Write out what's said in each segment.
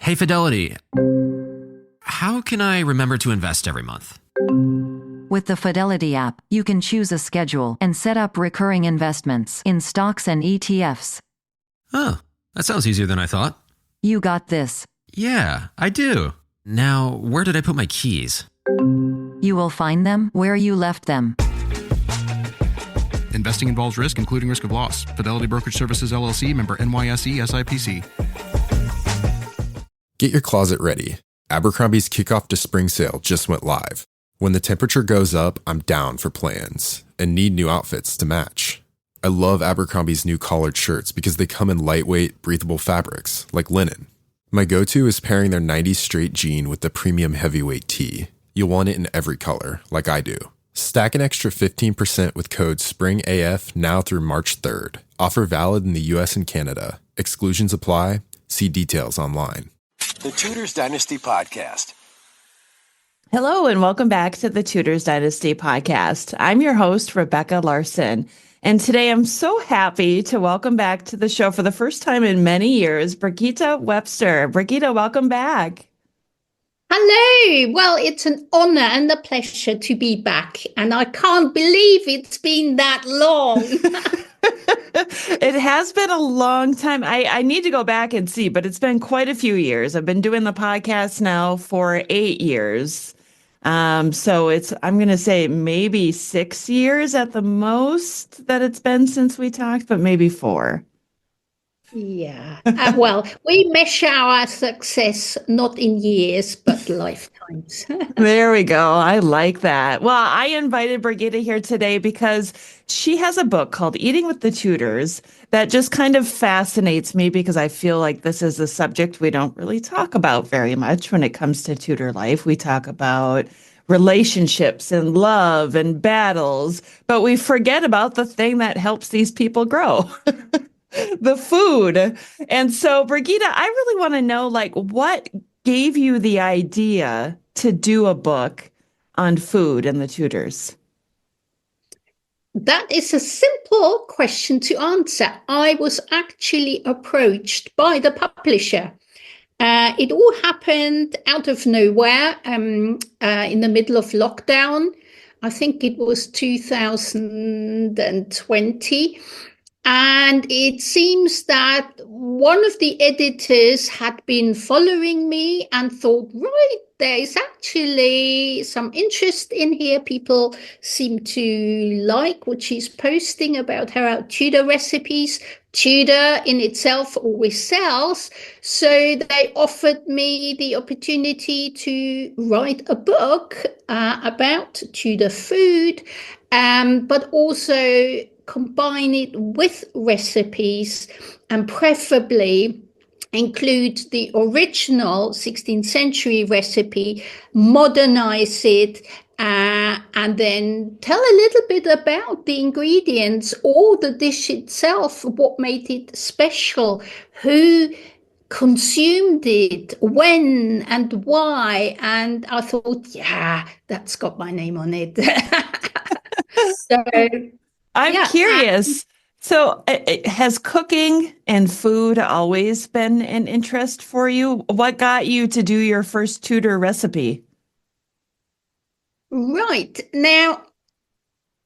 Hey, Fidelity, how can I remember to invest every month? With the Fidelity app, you can choose a schedule and set up recurring investments in stocks and ETFs. Oh, that sounds easier than I thought. You got this. Yeah, I do. Now, where did I put my keys? You will find them where you left them. Investing involves risk, including risk of loss. Fidelity Brokerage Services, LLC, member NYSE, SIPC. Get your closet ready. Abercrombie's kickoff to spring sale just went live. When the temperature goes up, I'm down for plans and need new outfits to match. I love Abercrombie's new collared shirts because they come in lightweight, breathable fabrics, like linen. My go-to is pairing their 90s straight jean with the premium heavyweight tee. You'll want it in every color, like I do. Stack an extra 15% with code SPRINGAF now through March 3rd. Offer valid in the US and Canada. Exclusions apply. See details online. The Tudors Dynasty Podcast. Hello, and welcome back to the Tudors Dynasty Podcast. I'm your host, Rebecca Larson. And today I'm so happy to welcome back to the show for the first time in many years, Brigitte Webster. Brigitte, welcome back. Hello. Well, it's an honor and a pleasure to be back. And I can't believe it's been that long. It has been a long time. I need to go back and see, but it's been quite a few years. I've been doing the podcast now for 8 years. So I'm going to say maybe 6 years at the most that it's been since we talked, but maybe 4. Yeah. Well, we measure our success not in years, but lifetimes. There we go. I like that. Well, I invited Brigitte here today because she has a book called Eating with the Tudors that just kind of fascinates me because I feel like this is a subject we don't really talk about very much when it comes to Tudor life. We talk about relationships and love and battles, but we forget about the thing that helps these people grow. The food. And so, Brigitte, I really want to know, what gave you the idea to do a book on food and the Tudors? That is a simple question to answer. I was actually approached by the publisher. It all happened out of nowhere in the middle of lockdown. I think it was 2020. And it seems that one of the editors had been following me and thought, right, there is actually some interest in here. People seem to like what she's posting about her Tudor recipes. Tudor in itself always sells. So they offered me the opportunity to write a book about Tudor food, but also combine it with recipes and preferably include the original 16th century recipe, modernize it, and then tell a little bit about the ingredients or the dish itself, what made it special, who consumed it, when and why. And I thought, yeah, that's got my name on it. So I'm curious. So has cooking and food always been an interest for you? What got you to do your first Tudor recipe? Right. Now,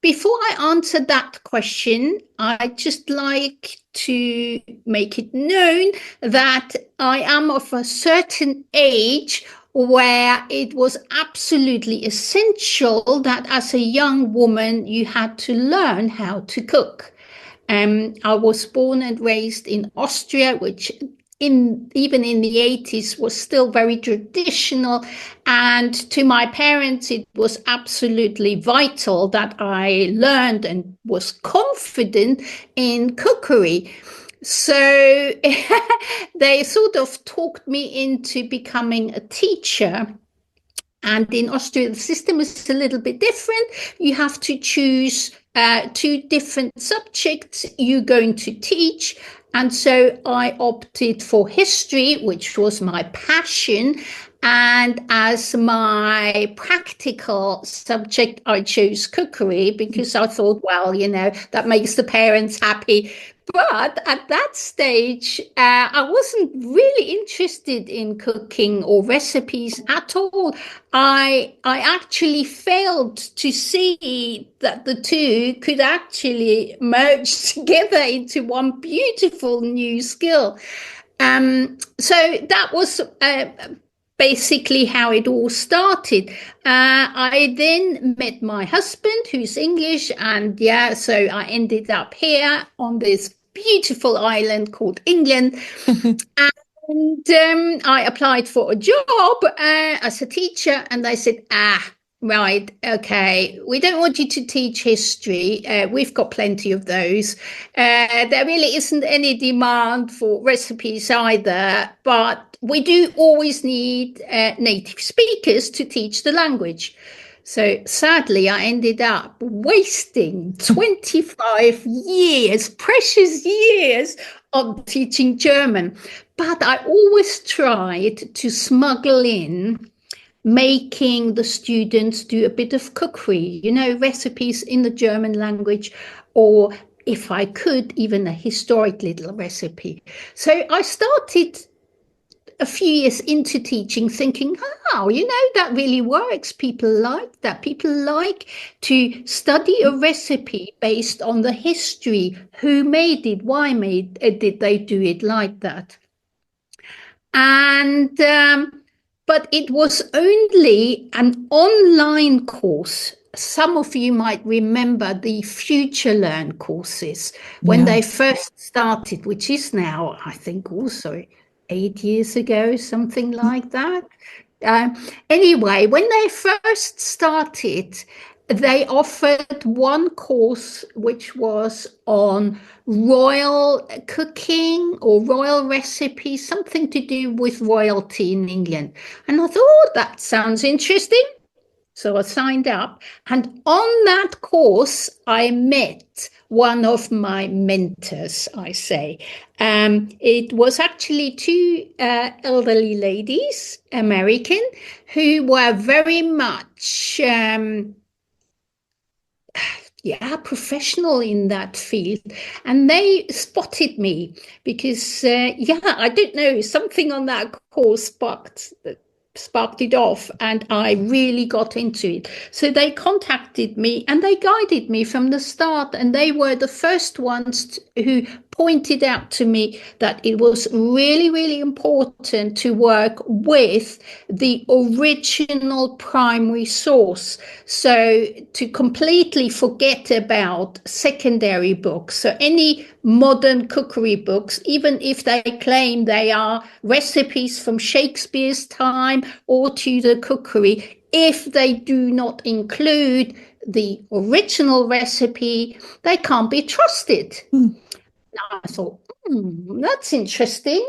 before I answer that question, I'd just like to make it known that I am of a certain age where it was absolutely essential that as a young woman, you had to learn how to cook. I was born and raised in Austria, which even in the 80s was still very traditional. And to my parents, it was absolutely vital that I learned and was confident in cookery. So they sort of talked me into becoming a teacher. And in Austria, the system is a little bit different. You have to choose 2 different subjects you're going to teach. And so I opted for history, which was my passion. And as my practical subject, I chose cookery because I thought, well, that makes the parents happy. But at that stage, I wasn't really interested in cooking or recipes at all. I actually failed to see that the two could actually merge together into one beautiful new skill. So that was basically how it all started. I then met my husband, who's English, and so I ended up here on this beautiful island called England. And I applied for a job as a teacher, and they said, right, okay, we don't want you to teach history. We've got plenty of those. There really isn't any demand for recipes either, but we do always need native speakers to teach the language. So sadly, I ended up wasting 25 years, precious years, on teaching German. But I always tried to smuggle in making the students do a bit of cookery, recipes in the German language, or if I could, even a historic little recipe. So I started a few years into teaching thinking, that really works. People like that. People like to study a recipe based on the history. Who made it? Why did they do it like that? And but it was only an online course. Some of you might remember the Future Learn courses when they first started, which is now, I think, also 8 years ago, something like that. Anyway, when they first started, they offered one course which was on royal cooking or royal recipes, something to do with royalty in England. And I thought, that sounds interesting. So I signed up, and on that course, I met one of my mentors, I say. It was actually two elderly ladies, American, who were very much professional in that field. And they spotted me because, I don't know, something on that course sparked it off, and I really got into it. So they contacted me and they guided me from the start, and they were the first ones who pointed out to me that it was really, really important to work with the original primary source. So to completely forget about secondary books. So any modern cookery books, even if they claim they are recipes from Shakespeare's time or Tudor cookery, if they do not include the original recipe, they can't be trusted. I thought, that's interesting.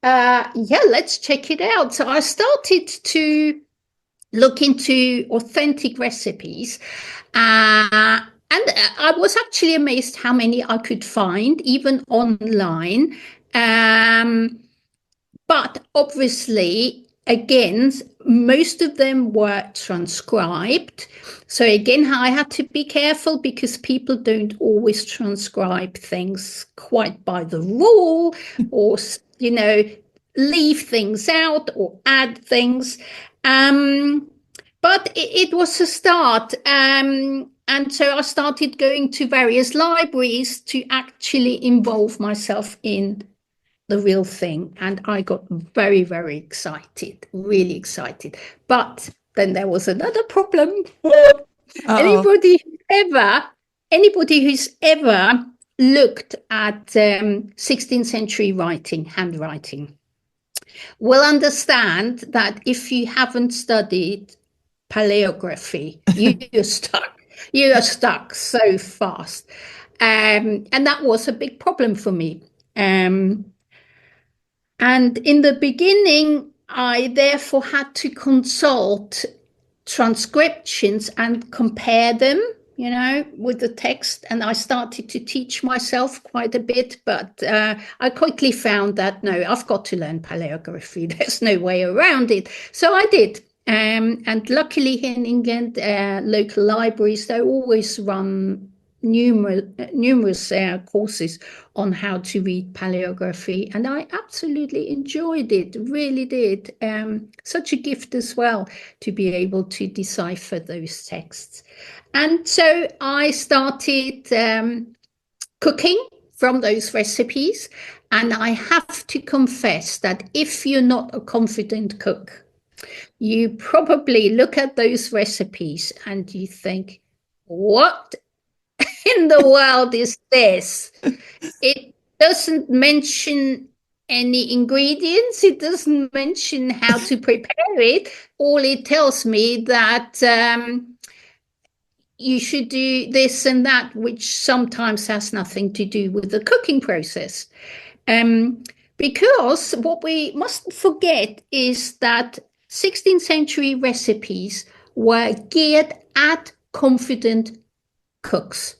Let's check it out. So I started to look into authentic recipes. And I was actually amazed how many I could find, even online. But obviously, again, most of them were transcribed. So again, I had to be careful because people don't always transcribe things quite by the rule, or, leave things out or add things. But it was a start. And so I started going to various libraries to actually involve myself in the real thing. And I got very, very excited, really excited. But then there was another problem. Anybody who's ever looked at 16th century handwriting, will understand that if you haven't studied paleography, you're stuck. You are stuck so fast. And that was a big problem for me. And in the beginning, I therefore had to consult transcriptions and compare them with the text, and I started to teach myself quite a bit, but I quickly found that, no, I've got to learn paleography. There's no way around it. So I did. And luckily here in England, local libraries, they always run numerous courses on how to read paleography, and I absolutely enjoyed it, really did. Such a gift as well to be able to decipher those texts. And so I started cooking from those recipes, and I have to confess that if you're not a confident cook, you probably look at those recipes and you think, what in the world is this? It doesn't mention any ingredients. It doesn't mention how to prepare it. All it tells me that you should do this and that, which sometimes has nothing to do with the cooking process. Because what we mustn't forget is that 16th century recipes were geared at confident cooks,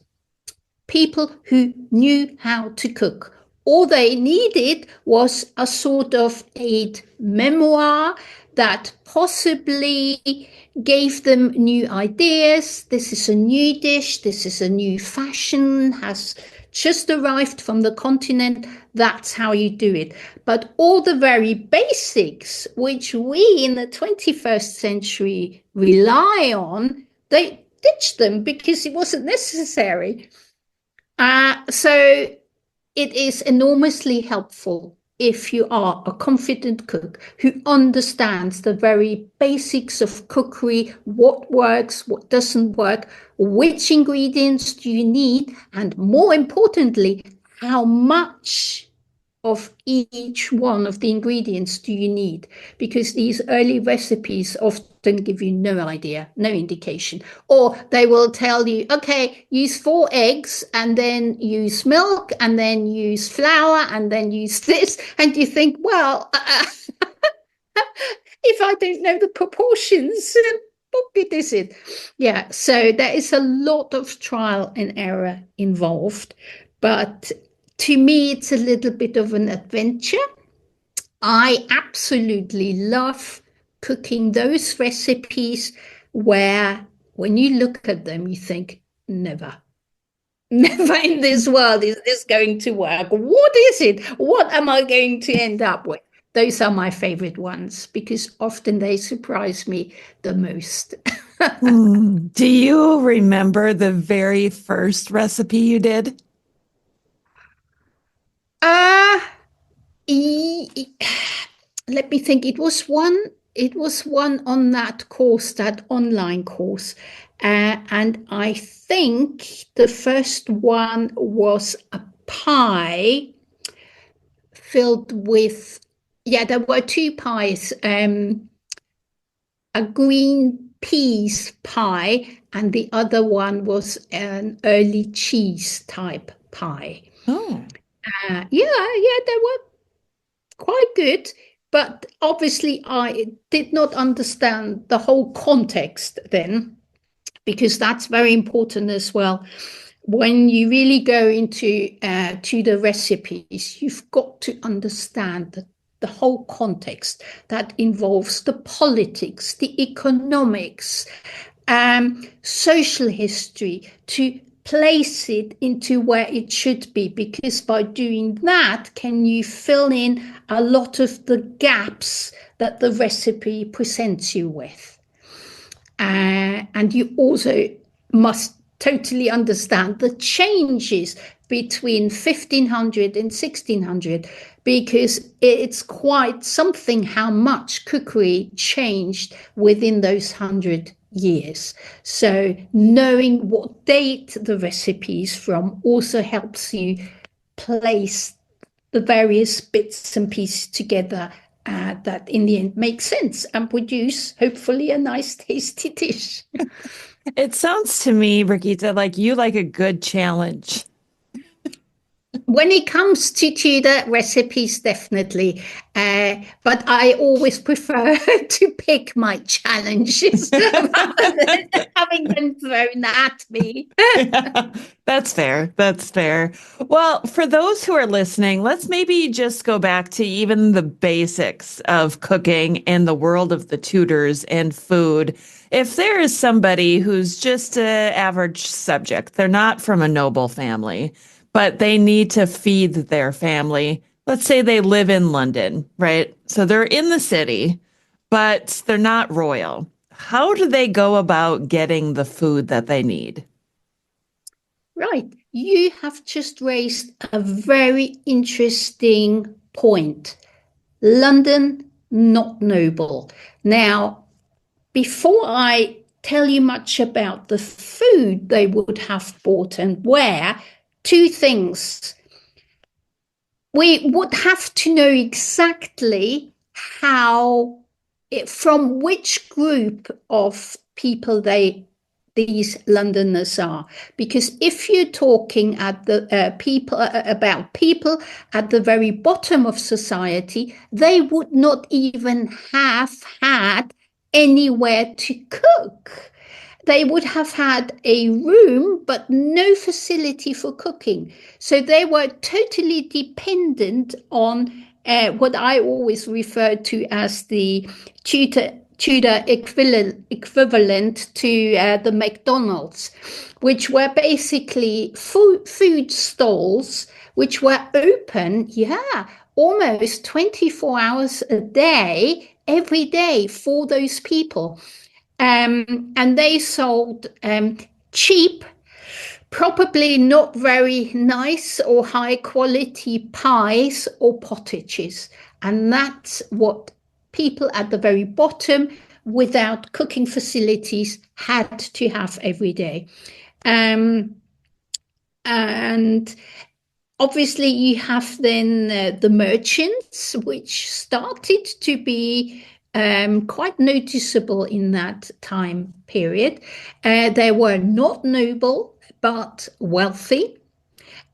people who knew how to cook. All they needed was a sort of aid memoir that possibly gave them new ideas. This is a new dish, this is a new fashion, has just arrived from the continent. That's how you do it. But all the very basics, which we in the 21st century rely on, they ditched them because it wasn't necessary. So it is enormously helpful if you are a confident cook who understands the very basics of cookery, what works, what doesn't work, which ingredients do you need, and more importantly, how much of each one of the ingredients do you need? Because these early recipes often give you no idea, no indication. Or they will tell you, okay, use 4 eggs and then use milk and then use flour and then use this. And you think, well, if I don't know the proportions, what good is it? Yeah, so there is a lot of trial and error involved. But to me, it's a little bit of an adventure. I absolutely love cooking those recipes where when you look at them, you think, never in this world is this going to work. What is it? What am I going to end up with? Those are my favorite ones because often they surprise me the most. Do you remember the very first recipe you did? Let me think. It was one on that course, that online course. And I think the first one was a pie filled with, there were 2 pies, a green peas pie, and the other one was an early cheese type pie. Oh. They were quite good, but obviously I did not understand the whole context then, because that's very important as well. When you really go into Tudor recipes, you've got to understand the whole context that involves the politics, the economics, social history, to place it into where it should be, because by doing that, can you fill in a lot of the gaps that the recipe presents you with. And you also must totally understand the changes between 1500 and 1600, because it's quite something how much cookery changed within those 100 years. So knowing what date the recipe is from also helps you place the various bits and pieces together that in the end make sense and produce hopefully a nice tasty dish. It sounds to me, Brigitte, like you like a good challenge. When it comes to Tudor recipes, definitely. But I always prefer to pick my challenges rather than having them thrown at me. Yeah, that's fair. That's fair. Well, for those who are listening, let's maybe just go back to even the basics of cooking in the world of the Tudors and food. If there is somebody who's just an average subject, they're not from a noble family, but they need to feed their family. Let's say they live in London, right? So they're in the city, but they're not royal. How do they go about getting the food that they need? Right. You have just raised a very interesting point. London, not noble. Now, before I tell you much about the food they would have bought and where, two things. We would have to know exactly how, from which group of people these Londoners are, because if you're talking at the people about people at the very bottom of society, they would not even have had anywhere to cook. They would have had a room, but no facility for cooking. So they were totally dependent on what I always refer to as the Tudor equivalent to the McDonald's, which were basically food stalls which were open, almost 24 hours a day, every day for those people. And they sold cheap, probably not very nice or high quality pies or pottages. And that's what people at the very bottom without cooking facilities had to have every day. And obviously you have then the merchants, which started to be quite noticeable in that time period. They were not noble, but wealthy.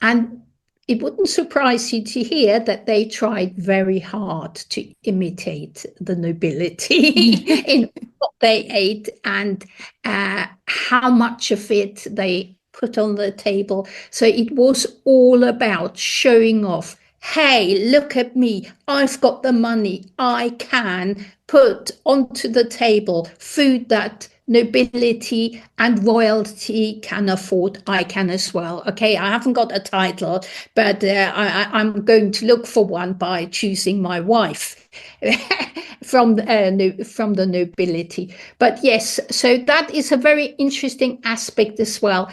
And it wouldn't surprise you to hear that they tried very hard to imitate the nobility in what they ate and how much of it they put on the table. So it was all about showing off. Hey, look at me. I've got the money. I can put onto the table food that nobility and royalty can afford. I can as well. Okay, I haven't got a title, but I'm going to look for one by choosing my wife from the nobility. But yes, so that is a very interesting aspect as well.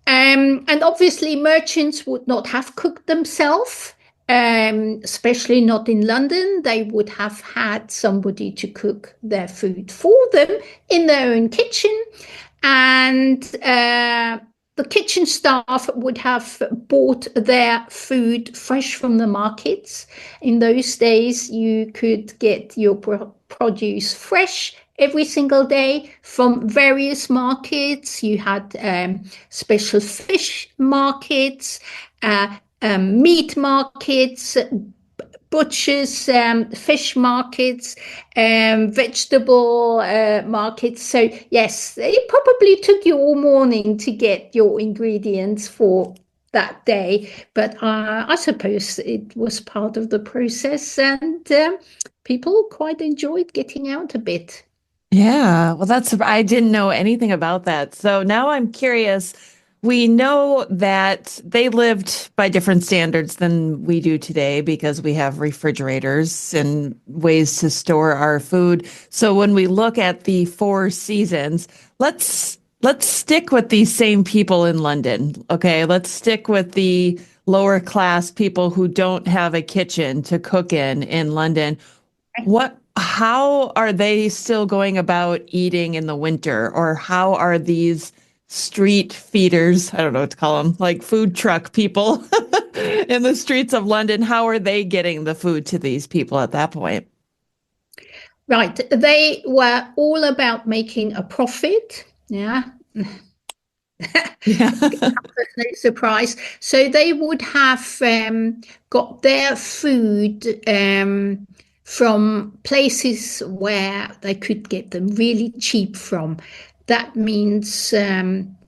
And obviously, merchants would not have cooked themselves. Especially not in London, they would have had somebody to cook their food for them in their own kitchen. And the kitchen staff would have bought their food fresh from the markets. In those days, you could get your produce fresh every single day from various markets. You had special fish markets, meat markets, butchers, fish markets, vegetable markets. So yes, it probably took you all morning to get your ingredients for that day, but I suppose it was part of the process, and people quite enjoyed getting out a bit. Yeah, well, I didn't know anything about that. So now I'm curious. We know that they lived by different standards than we do today because we have refrigerators and ways to store our food. So when we look at the four seasons, let's stick with these same people in London. Okay, let's stick with the lower class people who don't have a kitchen to cook in London. How are they still going about eating in the winter, or how are these street feeders, I don't know what to call them, like food truck people in the streets of London, how are they getting the food to these people at that point? Right. They were all about making a profit. Yeah. Yeah. No surprise. So they would have got their food from places where they could get them really cheap from. That means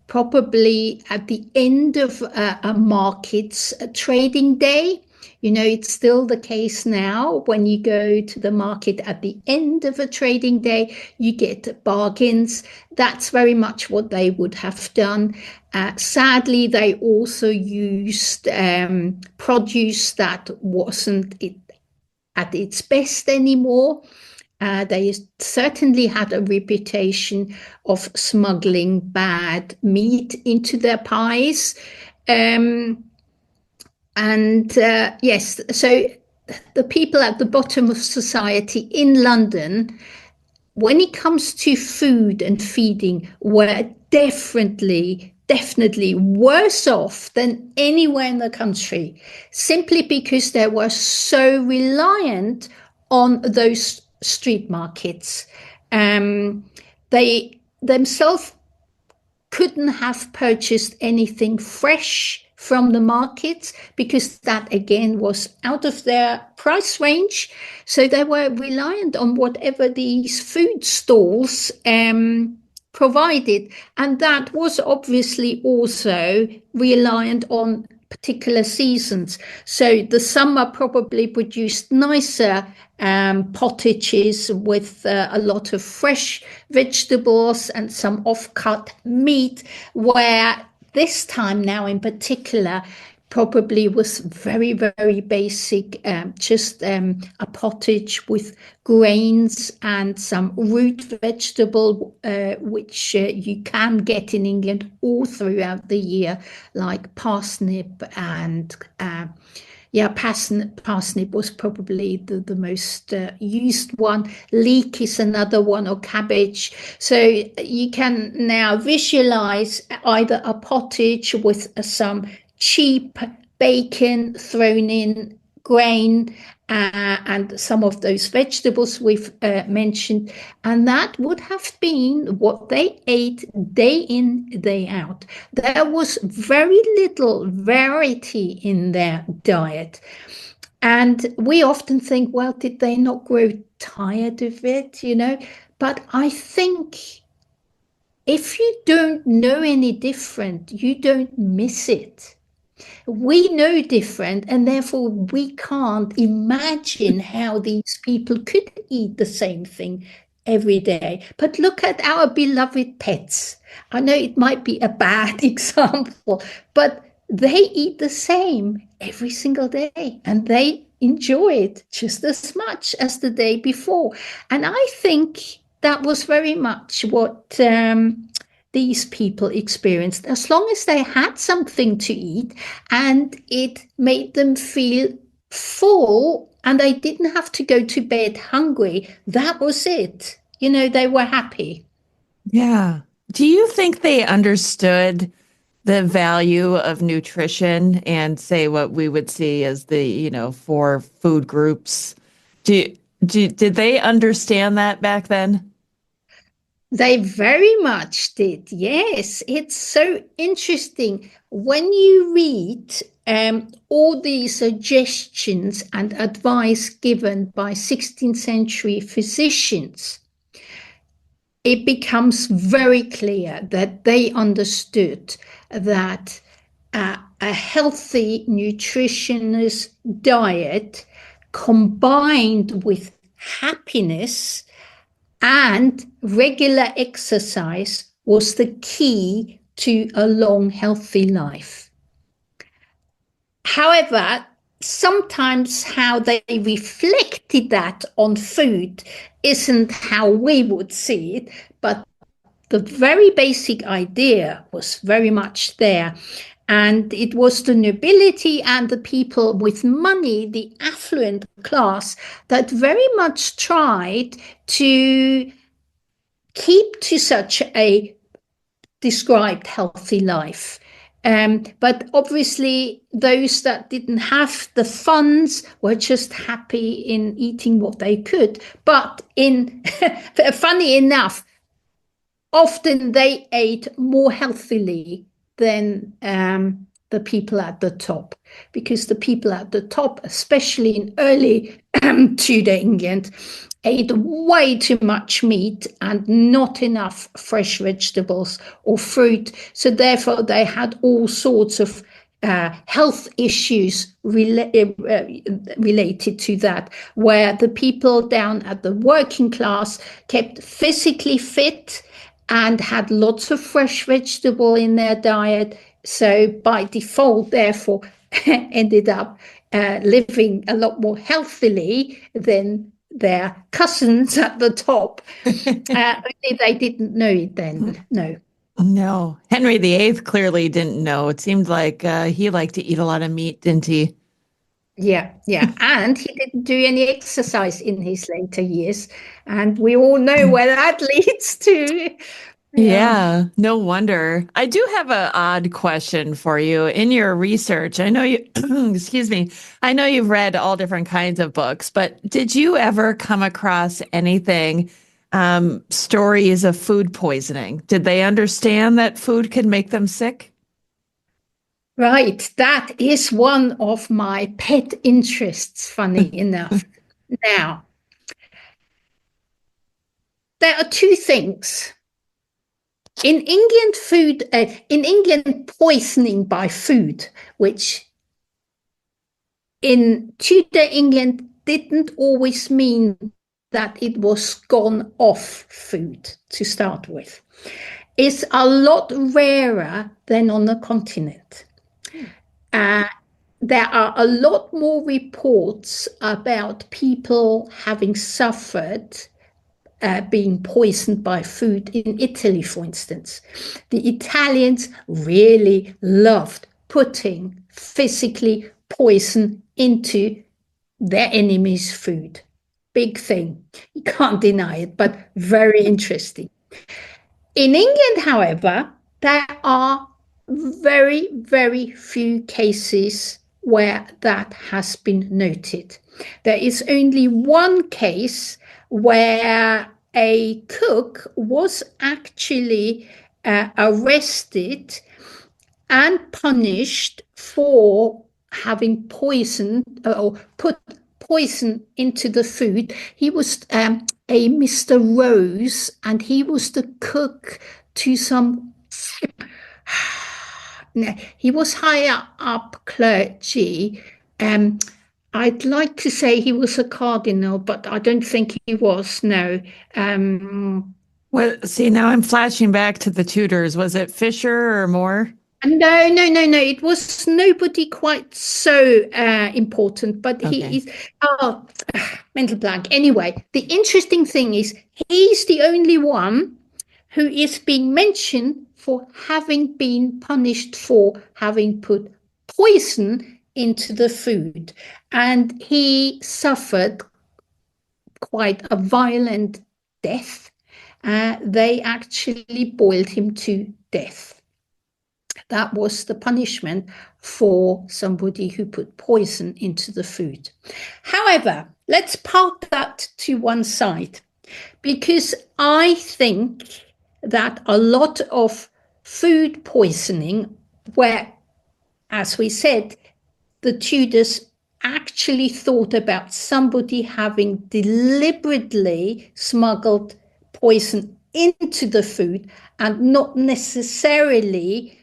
probably at the end of a market's trading day. You know, it's still the case now. When you go to the market at the end of a trading day, you get bargains. That's very much what they would have done. Sadly, they also used produce that wasn't at its best anymore. They certainly had a reputation of smuggling bad meat into their pies. Yes, so the people at the bottom of society in London, when it comes to food and feeding, were definitely worse off than anywhere in the country, simply because they were so reliant on those street markets. They themselves couldn't have purchased anything fresh from the markets because that again was out of their price range. So they were reliant on whatever these food stalls provided. And that was obviously also reliant on particular seasons. So the summer probably produced nicer pottages with a lot of fresh vegetables and some off-cut meat, where this time now in particular probably was very, very basic, just a pottage with grains and some root vegetable, which you can get in England all throughout the year, like parsnip and parsnip was probably the most used one. Leek is another one, or cabbage. So you can now visualize either a pottage with some cheap bacon thrown in, grain, and some of those vegetables we've mentioned. And that would have been what they ate day in, day out. There was very little variety in their diet. And we often think, well, did they not grow tired of it, you know? But I think if you don't know any different, you don't miss it. We know different, and therefore we can't imagine how these people could eat the same thing every day. But look at our beloved pets. I know it might be a bad example, but they eat the same every single day, and they enjoy it just as much as the day before. And I think that was very much what these people experienced. As long as they had something to eat and it made them feel full and they didn't have to go to bed hungry, that was it. You know, they were happy. Yeah. Do you think they understood the value of nutrition and say what we would see as the, four food groups? Did they understand that back then? They very much did, yes. It's so interesting. When you read all these suggestions and advice given by 16th century physicians, it becomes very clear that they understood that a healthy, nutritious diet combined with happiness and regular exercise was the key to a long, healthy life. However, sometimes how they reflected that on food isn't how we would see it, but the very basic idea was very much there. And it was the nobility and the people with money, the affluent class, that very much tried to keep to such a described healthy life. But obviously, those that didn't have the funds were just happy in eating what they could. But funny enough, often they ate more healthily than the people at the top, because the people at the top, especially in early Tudor England, ate way too much meat and not enough fresh vegetables or fruit. So therefore, they had all sorts of health issues related to that, where the people down at the working class kept physically fit and had lots of fresh vegetable in their diet. So by default, therefore, ended up living a lot more healthily than their cousins at the top. Only they didn't know it then. No. No, Henry VIII clearly didn't know. It seemed like he liked to eat a lot of meat, didn't he? Yeah. And he didn't do any exercise in his later years. And we all know where that leads to. Yeah, no wonder. I do have an odd question for you. In your research, I know you, excuse me, I know you've read all different kinds of books, but did you ever come across anything, stories of food poisoning? Did they understand that food could make them sick? Right. That is one of my pet interests, funny enough. Now, there are two things. In England, poisoning by food, which in Tudor England didn't always mean that it was gone off food to start with, is a lot rarer than on the continent. There are a lot more reports about people having suffered being poisoned by food in Italy, for instance. The Italians really loved putting physically poison into their enemy's food. Big thing. You can't deny it, but very interesting. In England, however, there are very, very few cases where that has been noted. There is only one case where a cook was actually arrested and punished for having poisoned or put poison into the food. He was a Mr. Rose, and he was the cook to some he was higher up clergy. I'd like to say he was a cardinal, but I don't think he was. No. Well, see, now I'm flashing back to the Tudors. Was it Fisher or Moore? No. It was nobody quite so important, but Okay. he is. Mental blank. Anyway, the interesting thing is he's the only one who is being mentioned for having been punished for having put poison into the food. And he suffered quite a violent death. They actually boiled him to death. That was the punishment for somebody who put poison into the food. However, let's park that to one side, because I think that a lot of food poisoning, where, as we said, the Tudors actually thought about somebody having deliberately smuggled poison into the food and not necessarily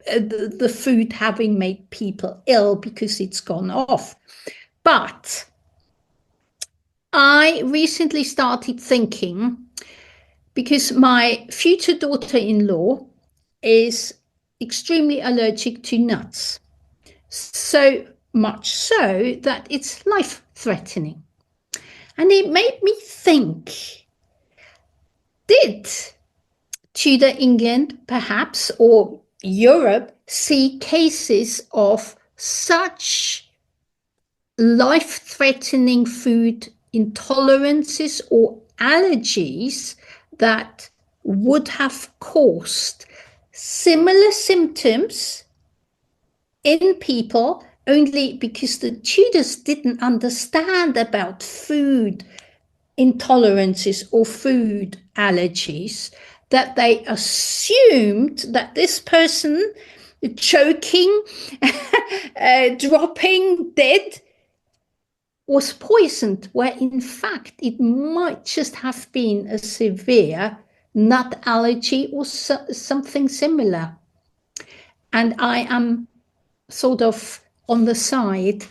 the food having made people ill because it's gone off. But I recently started thinking, because my future daughter-in-law is extremely allergic to nuts. So much so that it's life-threatening. And it made me think, did Tudor England, perhaps, or Europe, see cases of such life-threatening food intolerances or allergies that would have caused similar symptoms in people, only because the Tudors didn't understand about food intolerances or food allergies. that they assumed that this person choking, dropping dead, was poisoned, where in fact it might just have been a severe nut allergy or something similar. And I am sort of on the side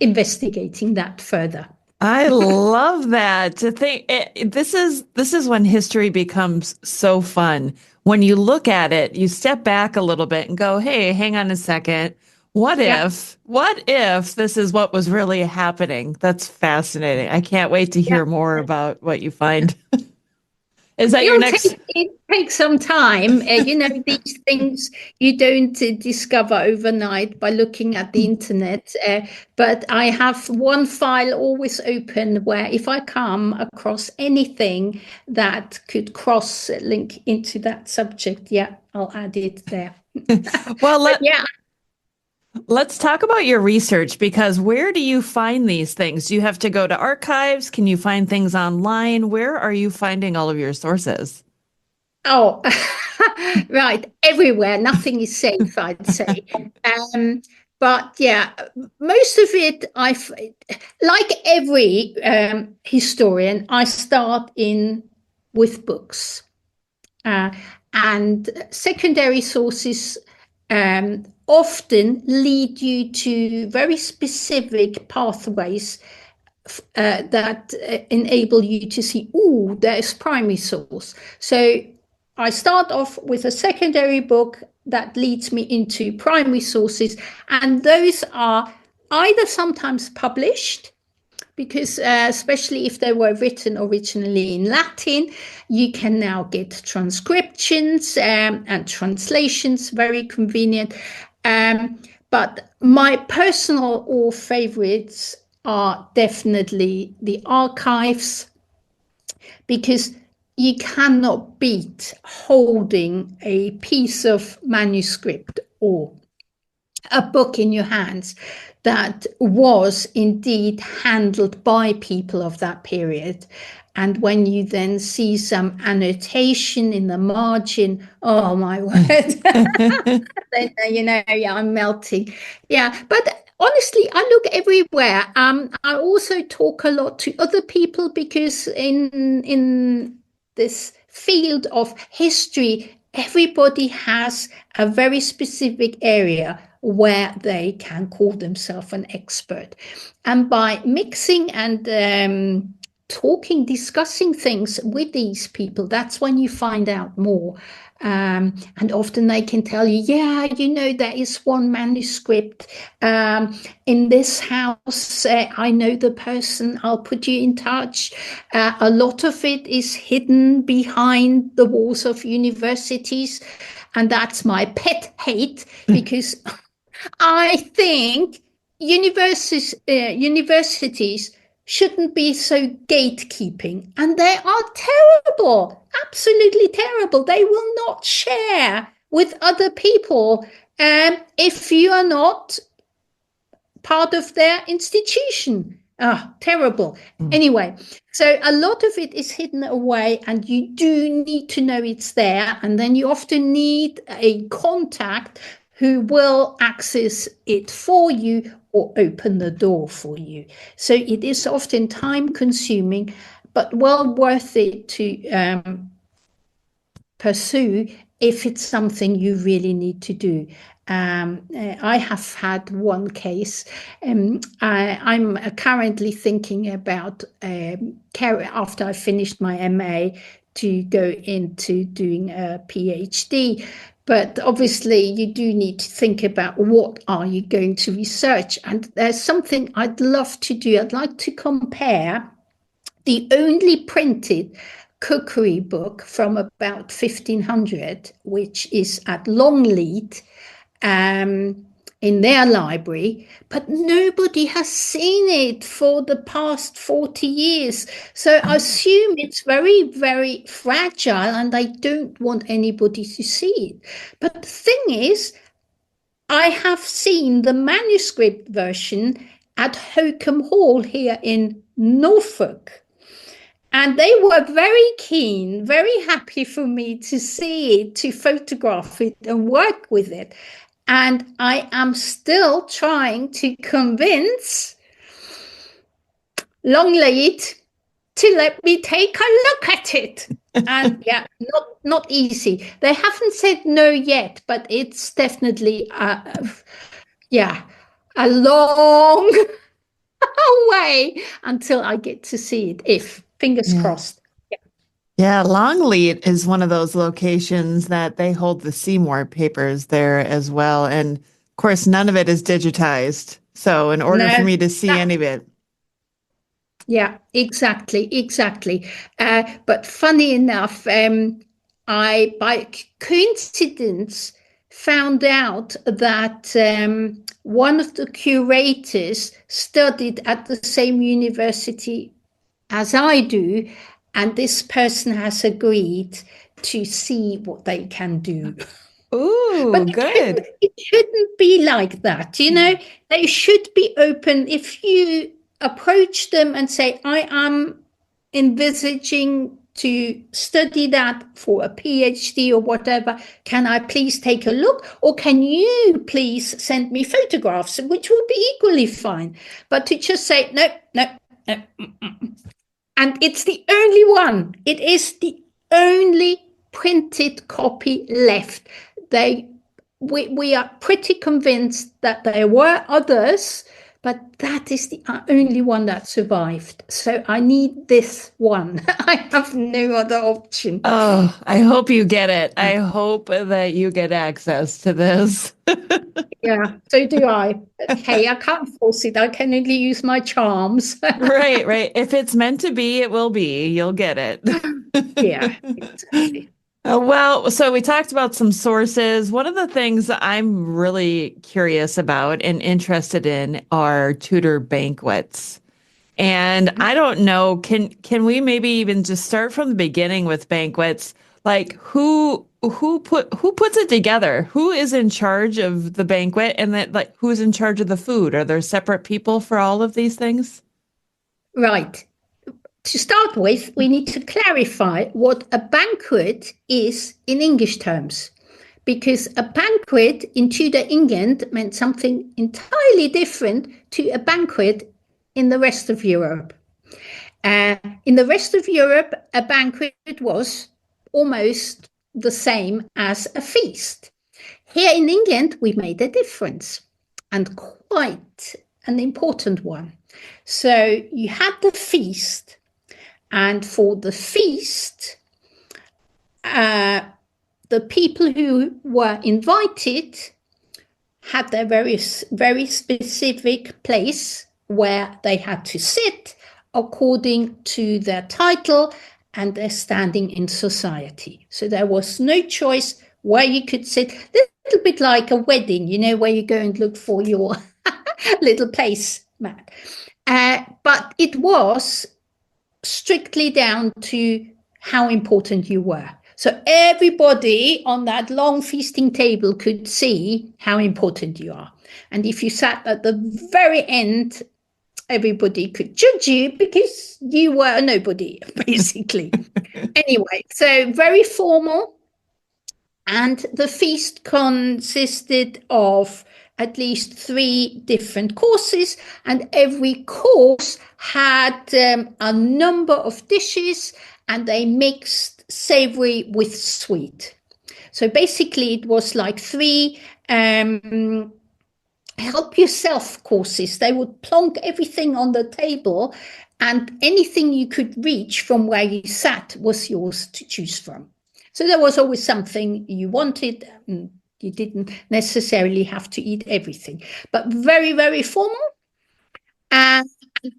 investigating that further. I love that. To think this is when history becomes so fun. When you look at it, you step back a little bit and go, "Hey, hang on a second. What if this is what was really happening?" That's fascinating. I can't wait to hear more about what you find. Is that your next? It takes some time. These things you don't discover overnight by looking at the internet. But I have one file always open where if I come across anything that could cross link into that subject, I'll add it there. Well, let's talk about your research, because where do you find these things? Do you have to go to archives? Can you find things online? Where are you finding all of your sources? Oh, right. Everywhere. Nothing is safe, I'd say. But yeah, most of it, like every historian, I start with books. And secondary sources often lead you to very specific pathways that enable you to see, there's primary source. So I start off with a secondary book that leads me into primary sources, and those are either sometimes published, because especially if they were written originally in Latin, you can now get transcriptions and translations, very convenient. But my personal or favorites are definitely the archives, because you cannot beat holding a piece of manuscript or a book in your hands that was indeed handled by people of that period. And when you then see some annotation in the margin, oh my word, then, I'm melting. Yeah, but honestly, I look everywhere. I also talk a lot to other people, because in this field of history, everybody has a very specific area where they can call themselves an expert. And by mixing and discussing things with these people, that's when you find out more. And often they can tell you, there is one manuscript in this house. I know the person, I'll put you in touch. A lot of it is hidden behind the walls of universities. And that's my pet hate, because I think universities shouldn't be so gatekeeping, and they are terrible, absolutely terrible. They will not share with other people if you are not part of their institution. Terrible. Anyway, so a lot of it is hidden away, and you do need to know it's there, and then you often need a contact who will access it for you or open the door for you. So it is often time consuming, but well worth it to pursue if it's something you really need to do. I have had one case. I'm currently thinking about, after I finished my MA, to go into doing a PhD. But obviously, you do need to think about what are you going to research. And there's something I'd love to do. I'd like to compare the only printed cookery book from about 1500, which is at Longleat in their library, but nobody has seen it for the past 40 years. So I assume it's very, very fragile, and I don't want anybody to see it. But the thing is, I have seen the manuscript version at Hokum Hall here in Norfolk. And they were very keen, very happy for me to see it, to photograph it and work with it. And I am still trying to convince Longleat to let me take a look at it. And yeah, not easy. They haven't said no yet, but it's definitely a long way until I get to see it. If fingers crossed. Yeah, Longleat is one of those locations that they hold the Seymour papers there as well. And of course, none of it is digitized. So in order for me to see any of it. Yeah, exactly. But funny enough, I, by coincidence, found out that one of the curators studied at the same university as I do, and this person has agreed to see what they can do. Ooh, But good. it shouldn't be like that. They should be open. If you approach them and say, I am envisaging to study that for a PhD or whatever, can I please take a look? Or can you please send me photographs, which would be equally fine. But to just say, no. And it's the only one. It is the only printed copy left. We are pretty convinced that there were others, but that is the only one that survived. So I need this one. I have no other option. Oh, I hope you get it. I hope that you get access to this. Yeah, so do I. But hey, I can't force it. I can only use my charms. Right. If it's meant to be, it will be. You'll get it. Yeah, exactly. Well, so we talked about some sources. One of the things that I'm really curious about and interested in are Tudor banquets. And I don't know, can we maybe even just start from the beginning with banquets? Like who puts it together? Who is in charge of the banquet, and then like who's in charge of the food? Are there separate people for all of these things? Right. To start with, we need to clarify what a banquet is in English terms, because a banquet in Tudor England meant something entirely different to a banquet in the rest of Europe. In the rest of Europe, a banquet was almost the same as a feast. Here in England, we made a difference, and quite an important one. So you had the feast, and for the feast, the people who were invited had their very specific place where they had to sit according to their title and their standing in society. So there was no choice where you could sit. A little bit like a wedding, where you go and look for your little place, Matt. But it was strictly down to how important you were. So everybody on that long feasting table could see how important you are. And if you sat at the very end, everybody could judge you because you were a nobody, basically. Anyway, so very formal. And the feast consisted of at least 3 different courses, and every course had a number of dishes, and they mixed savory with sweet. So basically it was like 3 help yourself courses. They would plonk everything on the table, and anything you could reach from where you sat was yours to choose from. So there was always something you wanted. You didn't necessarily have to eat everything, but very, very formal. And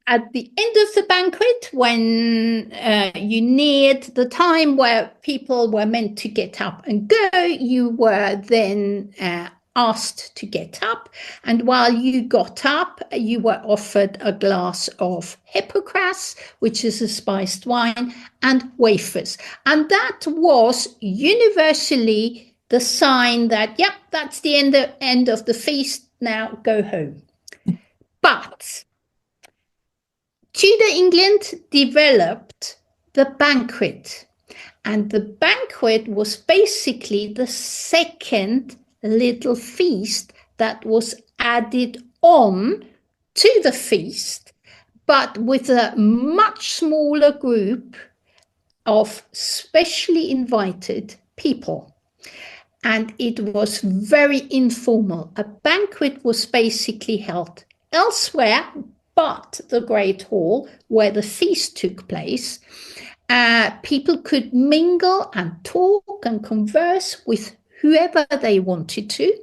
at the end of the banquet, when you neared the time where people were meant to get up and go, you were then asked to get up. And while you got up, you were offered a glass of hippocras, which is a spiced wine, and wafers. And that was universally the sign that, yep, that's the end of the feast. Now go home. But Tudor England developed the banquet. And the banquet was basically the second little feast that was added on to the feast, but with a much smaller group of specially invited people. And it was very informal. A banquet was basically held elsewhere but the Great Hall where the feast took place. People could mingle and talk and converse with whoever they wanted to.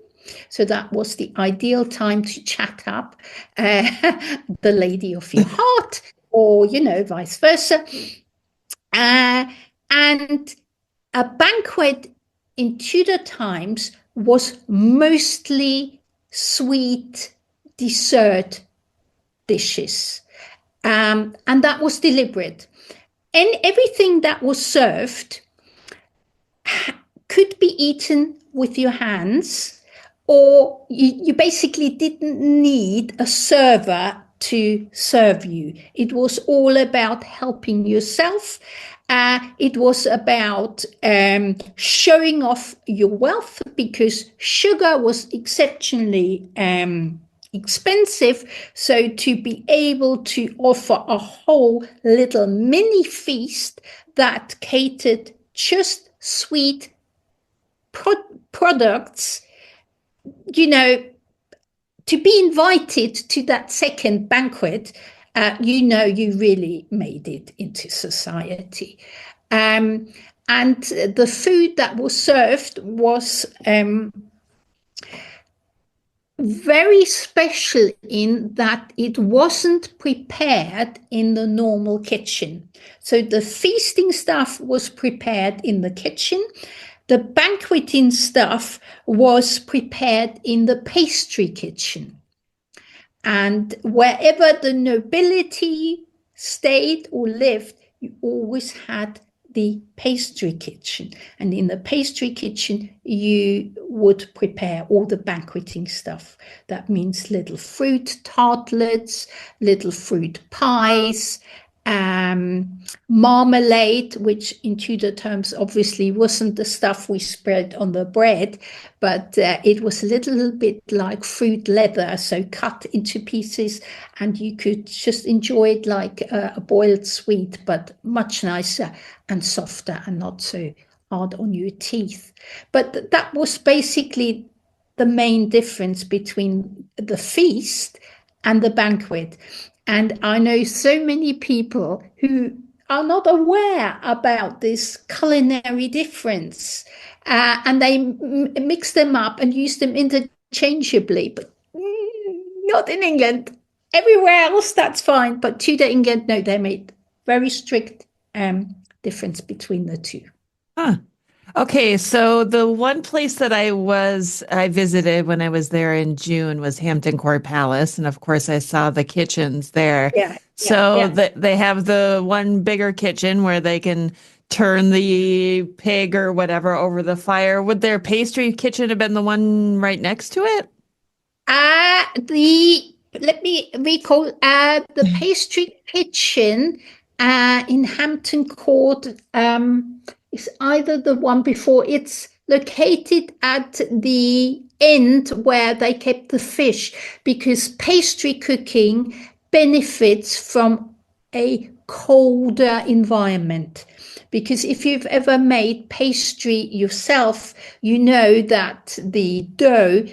So that was the ideal time to chat up the lady of your heart, or, vice versa. And a banquet in Tudor times was mostly sweet dessert dishes. And that was deliberate. And everything that was served could be eaten with your hands, or you basically didn't need a server to serve you. It was all about helping yourself. It was about showing off your wealth, because sugar was exceptionally expensive. So to be able to offer a whole little mini feast that catered just sweet products, to be invited to that second banquet, you really made it into society. And the food that was served was very special in that it wasn't prepared in the normal kitchen. So the feasting stuff was prepared in the kitchen. The banqueting stuff was prepared in the pastry kitchen. And wherever the nobility stayed or lived, you always had the pastry kitchen. And in the pastry kitchen, you would prepare all the banqueting stuff. That means little fruit tartlets, little fruit pies, marmalade, which in Tudor terms obviously wasn't the stuff we spread on the bread, but it was a little bit like fruit leather, so cut into pieces, and you could just enjoy it like a boiled sweet, but much nicer and softer and not so hard on your teeth. But that was basically the main difference between the feast and the banquet. And I know so many people who are not aware about this culinary difference, and they mix them up and use them interchangeably, but not in England. Everywhere else, that's fine. But Tudor England, no, they made very strict difference between the two. Huh. Okay, so the one place that I visited when I was there in June was Hampton Court Palace, and of course I saw the kitchens there. Yeah. So they have the one bigger kitchen where they can turn the pig or whatever over the fire. Would their pastry kitchen have been the one right next to it? Let me recall, the pastry kitchen in Hampton Court is either the one before. It's located at the end where they kept the fish, because pastry cooking benefits from a colder environment. Because if you've ever made pastry yourself, you know that the dough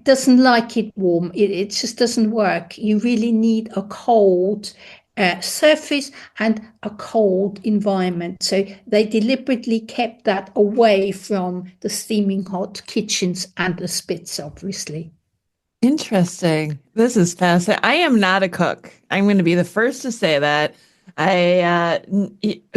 doesn't like it warm. It just doesn't work. You really need a cold surface and a cold environment. So they deliberately kept that away from the steaming hot kitchens and the spits, obviously. Interesting. This is fascinating. I am not a cook. I'm going to be the first to say that.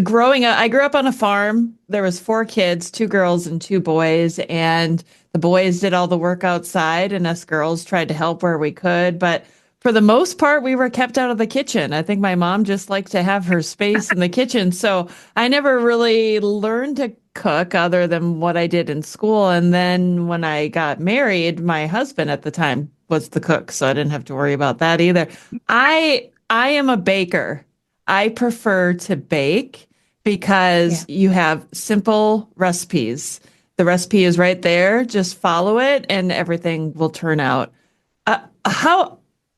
Growing up, I grew up on a farm. There was 4 kids, 2 girls and 2 boys, and the boys did all the work outside, and us girls tried to help where we could. But for the most part, we were kept out of the kitchen. I think my mom just liked to have her space in the kitchen. So I never really learned to cook other than what I did in school. And then when I got married, my husband at the time was the cook, so I didn't have to worry about that either. I am a baker. I prefer to bake because Yeah. you have simple recipes. The recipe is right there. Just follow it and everything will turn out.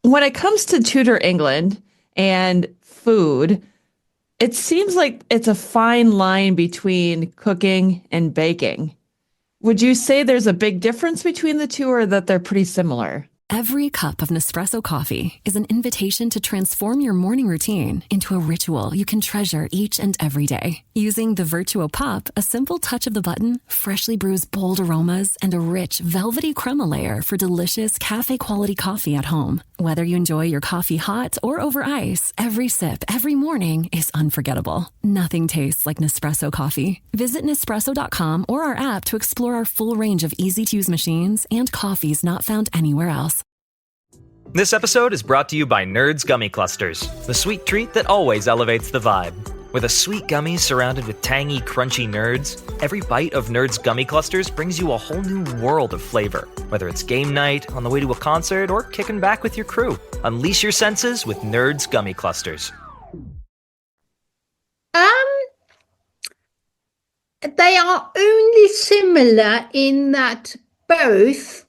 When it comes to Tudor England and food, it seems like it's a fine line between cooking and baking. Would you say there's a big difference between the two or that they're pretty similar? Every cup of Nespresso coffee is an invitation to transform your morning routine into a ritual you can treasure each and every day. Using the Virtuo Pup, a simple touch of the button freshly brews bold aromas and a rich, velvety crema layer for delicious cafe-quality coffee at home. Whether you enjoy your coffee hot or over ice, every sip, every morning is unforgettable. Nothing tastes like Nespresso coffee. Visit Nespresso.com or our app to explore our full range of easy-to-use machines and coffees not found anywhere else. This episode is brought to you by Nerds Gummy Clusters, the sweet treat that always elevates the vibe. With a sweet gummy surrounded with tangy, crunchy nerds, every bite of Nerds Gummy Clusters brings you a whole new world of flavor. Whether it's game night, on the way to a concert, or kicking back with your crew, unleash your senses with Nerds Gummy Clusters. They are only similar in that both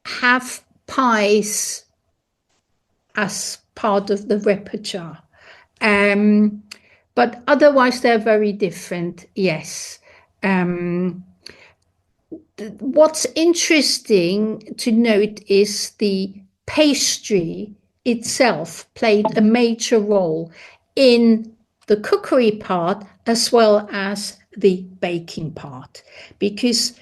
have pies as part of the repertoire. But otherwise, they're very different, yes. What's interesting to note is the pastry itself played a major role in the cookery part as well as the baking part, because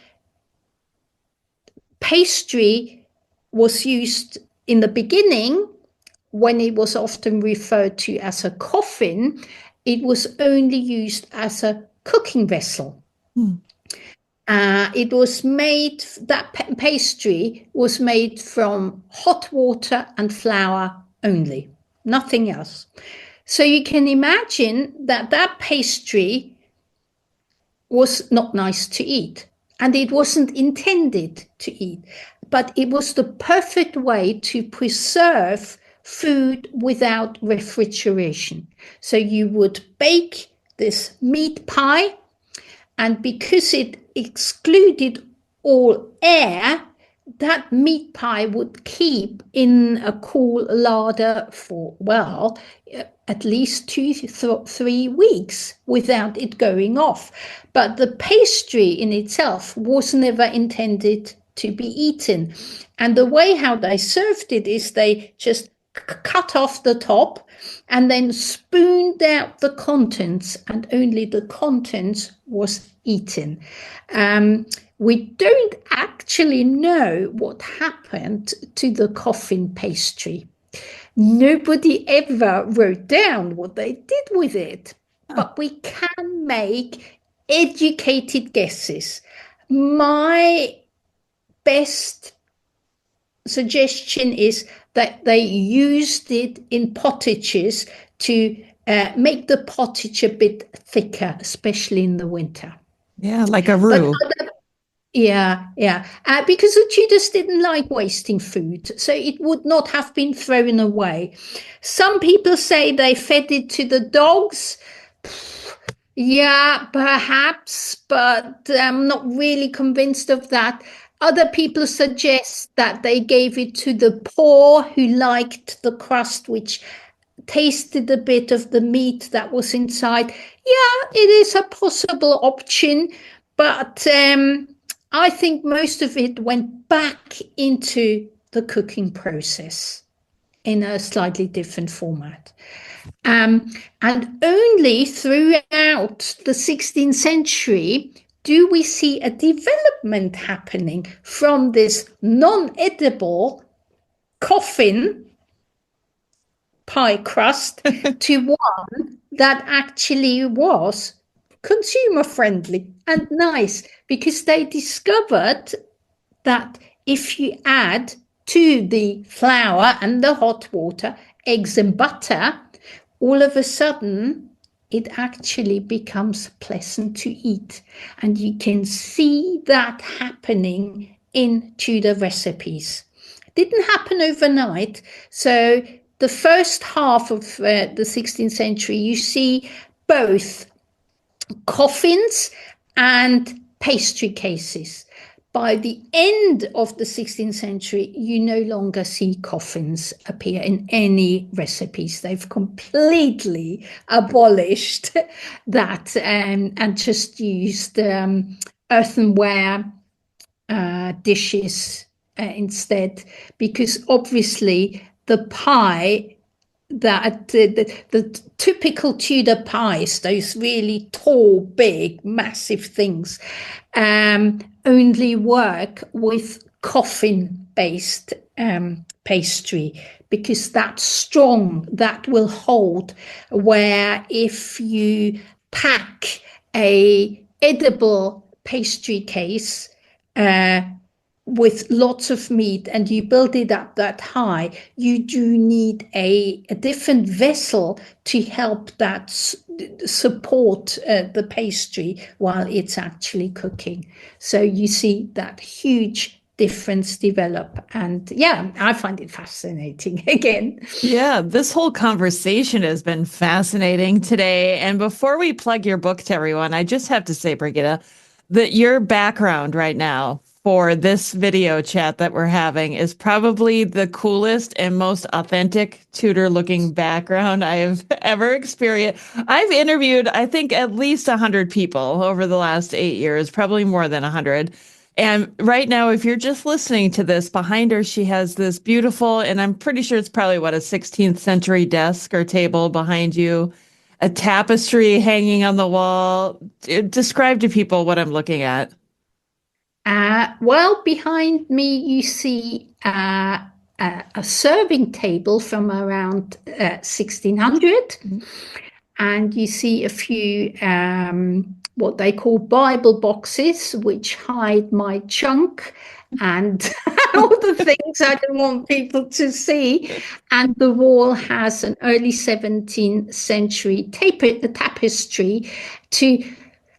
pastry was used in the beginning when it was often referred to as a coffin. It was only used as a cooking vessel. It was made, that pastry was made from hot water and flour only, nothing else. So you can imagine that that pastry was not nice to eat, and it wasn't intended to eat, but it was the perfect way to preserve food without refrigeration. So you would bake this meat pie, and because it excluded all air, that meat pie would keep in a cool larder for, well, at least 2 to 3 weeks without it going off. But the pastry in itself was never intended to be eaten. And the way how they served it is they just cut off the top and then spooned out the contents, and only the contents was eaten. We don't actually know what happened to the coffin pastry. Nobody ever wrote down what they did with it, but we can make educated guesses. My best suggestion is that they used it in pottages to make the pottage a bit thicker, especially in the winter. Yeah, like a roux. Because the Tudors didn't like wasting food, so it would not have been thrown away. Some people say they fed it to the dogs. Yeah, perhaps, but I'm not really convinced of that. Other people suggest that they gave it to the poor who liked the crust, which tasted a bit of the meat that was inside. Yeah, it is a possible option, but I think most of it went back into the cooking process in a slightly different format. And only throughout the 16th century do we see a development happening from this non-edible coffin pie crust to one that actually was consumer friendly and nice, because they discovered that if you add to the flour and the hot water eggs and butter, all of a sudden it actually becomes pleasant to eat. And you can see that happening in Tudor recipes. It didn't happen overnight. So the first half of the 16th century, you see both coffins and pastry cases. By the end of the 16th century, you no longer see coffins appear in any recipes. They've completely abolished that and just used earthenware dishes instead, because obviously the pie that the typical Tudor pies, those really tall, big, massive things, only work with coffin-based pastry, because that's strong, that will hold. Where if you pack a edible pastry case with lots of meat and you build it up that high, you do need a different vessel to help that support the pastry while it's actually cooking. So you see that huge difference develop. And yeah, I find it fascinating again. Yeah, this whole conversation has been fascinating today. And before we plug your book to everyone, I just have to say, Brigitte, that your background right now for this video chat that we're having is probably the coolest and most authentic Tudor looking background I have ever experienced. I've interviewed, I think, at least 100 people over the last 8 years, probably more than 100. And right now, if you're just listening to this, behind her, she has this beautiful, and I'm pretty sure it's probably what, a 16th century desk or table behind you, a tapestry hanging on the wall. Describe to people what I'm looking at. Well, behind me, you see a serving table from around 1600. And you see a few what they call Bible boxes, which hide my chunk and all the things I don't want people to see. And the wall has an early 17th century tapestry to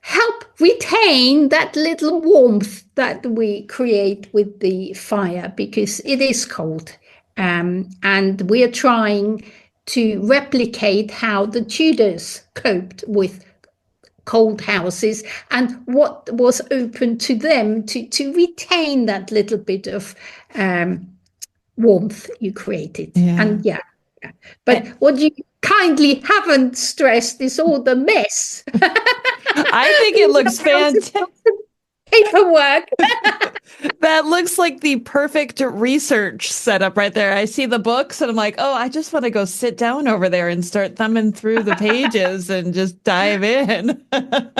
help retain that little warmth that we create with the fire, because it is cold. And we're trying to replicate how the Tudors coped with cold houses and what was open to them to retain that little bit of warmth you created. Yeah. And but what you kindly haven't stressed is all the mess. I think it looks fantastic. Paperwork. That looks like the perfect research setup right there. I see the books and I'm like, oh, I just want to go sit down over there and start thumbing through the pages and just dive in.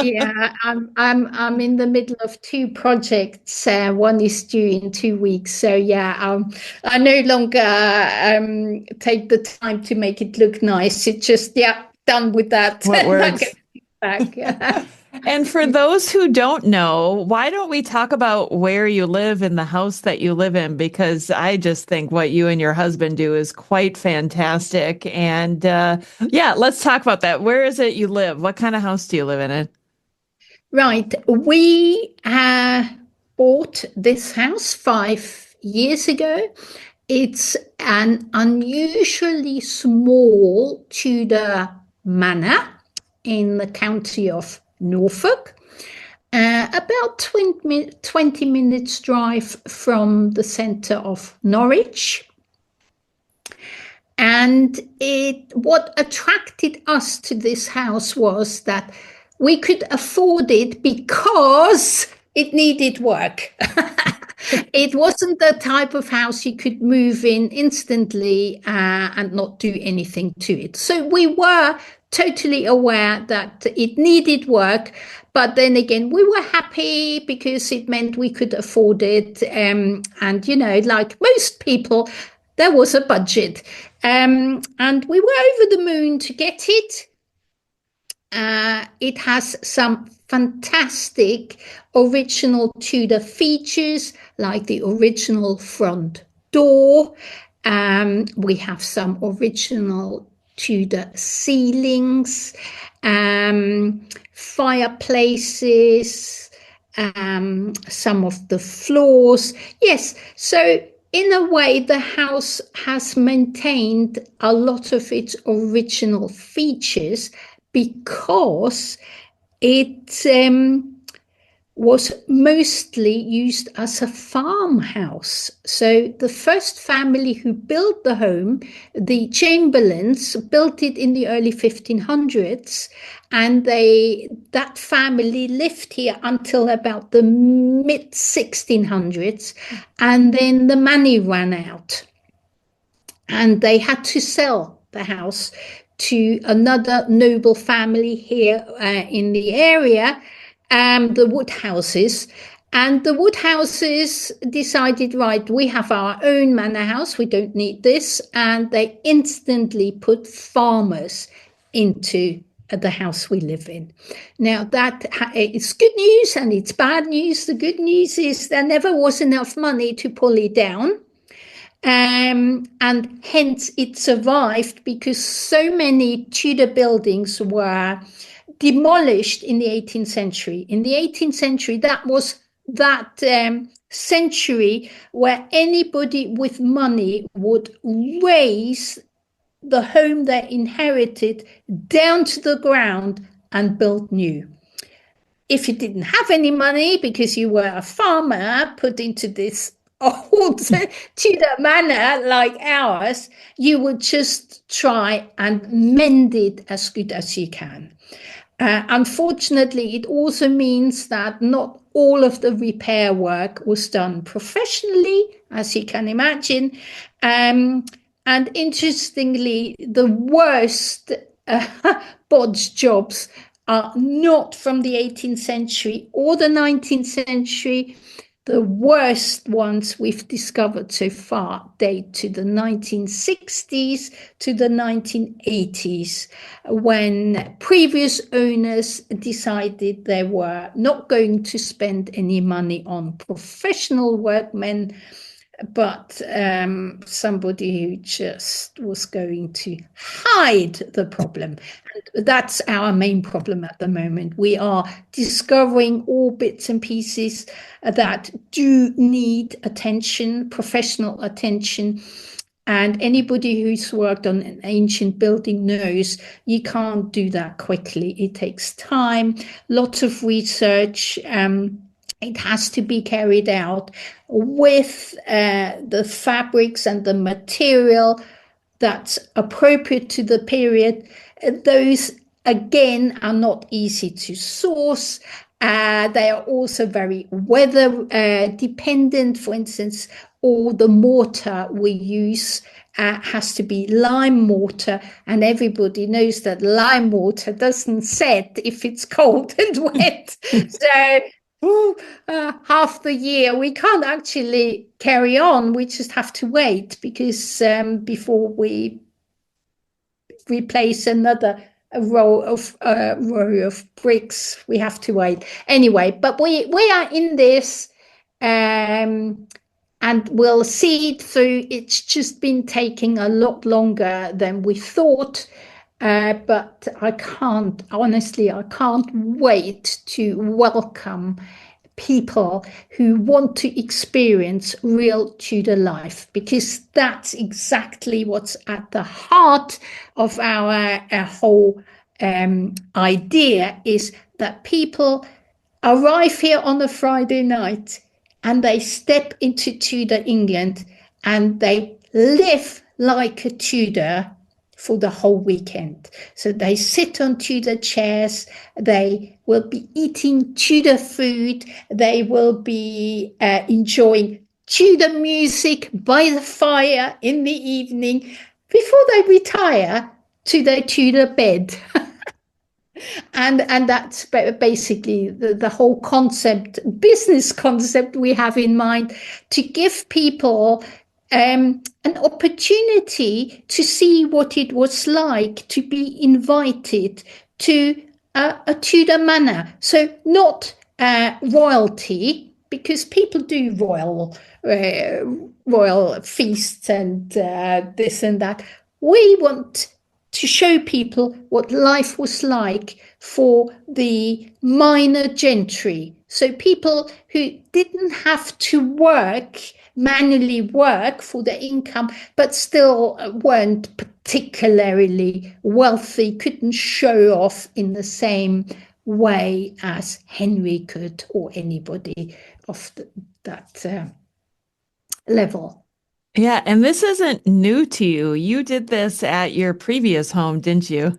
Yeah, I'm in the middle of 2 projects. One is due in 2 weeks. So yeah, I no longer take the time to make it look nice. It's just done with that. What works? Back. And for those who don't know, why don't we talk about where you live in the house that you live in? Because I just think what you and your husband do is quite fantastic. And let's talk about that. Where is it you live? What kind of house do you live in it? Right. We bought this house 5 years ago. It's an unusually small Tudor manor in the county of Norfolk, about 20 minutes drive from the centre of Norwich. And what attracted us to this house was that we could afford it because it needed work. It wasn't the type of house you could move in instantly and not do anything to it. So we were totally aware that it needed work, but then again, we were happy because it meant we could afford it. And, like most people, there was a budget. And we were over the moon to get it. It has some fantastic original Tudor features, like the original front door. We have some original Tudor ceilings, fireplaces, some of the floors. Yes, so in a way, the house has maintained a lot of its original features because It was mostly used as a farmhouse. So the first family who built the home, the Chamberlains, built it in the early 1500s, and that family lived here until about the mid 1600s, and then the money ran out, and they had to sell the house to another noble family here in the area, the Woodhouses. And the Woodhouses decided, right, we have our own manor house, we don't need this. And they instantly put farmers into the house we live in. Now, that it's good news and it's bad news. The good news is there never was enough money to pull it down. And hence it survived because so many Tudor buildings were demolished in the 18th century. In the 18th century, that was that century where anybody with money would raise the home they inherited down to the ground and build new. If you didn't have any money because you were a farmer put into this old Tudor manor like ours, you would just try and mend it as good as you can. Unfortunately, it also means that not all of the repair work was done professionally, as you can imagine. And interestingly, the worst bodge jobs are not from the 18th century or the 19th century. The worst ones we've discovered so far date to the 1960s to the 1980s, when previous owners decided they were not going to spend any money on professional workmen, but somebody who just was going to hide the problem. And that's our main problem at the moment. We are discovering all bits and pieces that do need attention, professional attention. And anybody who's worked on an ancient building knows you can't do that quickly. It takes time, lots of research. It has to be carried out with the fabrics and the material that's appropriate to the period. Those, again, are not easy to source. They are also very weather dependent. For instance, all the mortar we use has to be lime mortar, and everybody knows that lime mortar doesn't set if it's cold and wet. So half the year we can't actually carry on. We just have to wait because before we replace another row of bricks, we have to wait anyway. But we are in this, and we'll see it through. It's just been taking a lot longer than we thought. But I can't wait to welcome people who want to experience real Tudor life, because that's exactly what's at the heart of our whole idea, is that people arrive here on a Friday night and they step into Tudor England and they live like a Tudor for the whole weekend. So they sit on Tudor chairs, they will be eating Tudor food, they will be enjoying Tudor music by the fire in the evening before they retire to their Tudor bed. And that's basically the whole concept, business concept we have in mind, to give people an opportunity to see what it was like to be invited to a Tudor manor. So not royalty, because people do royal feasts and this and that. We want to show people what life was like for the minor gentry. So people who didn't have to manually work for their income, but still weren't particularly wealthy, couldn't show off in the same way as Henry could, or anybody of that level. Yeah, and this isn't new to you. You did this at your previous home, didn't you?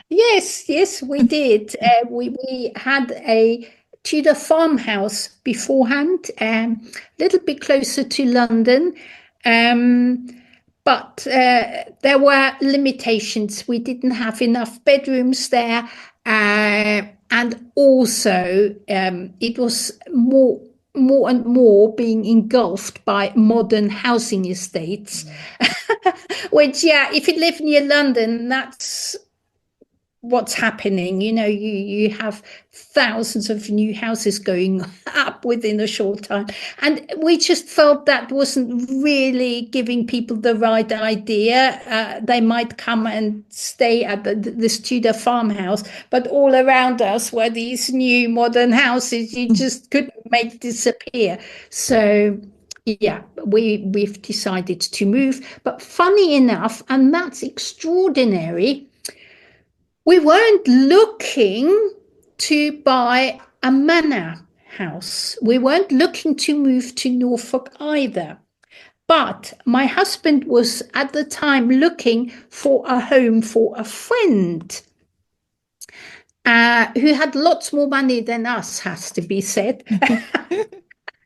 Yes, we did. We had a Tudor farmhouse beforehand, a little bit closer to London. But there were limitations. We didn't have enough bedrooms there. And also, it was more and more being engulfed by modern housing estates, which, if you live near London, that's what's happening. You have thousands of new houses going up within a short time, and we just felt that wasn't really giving people the right idea. They might come and stay at this Tudor farmhouse, but all around us were these new modern houses you just couldn't make disappear. So we've decided to move. But funny enough, and that's extraordinary, we weren't looking to buy a manor house. We weren't looking to move to Norfolk either. But my husband was at the time looking for a home for a friend who had lots more money than us, has to be said.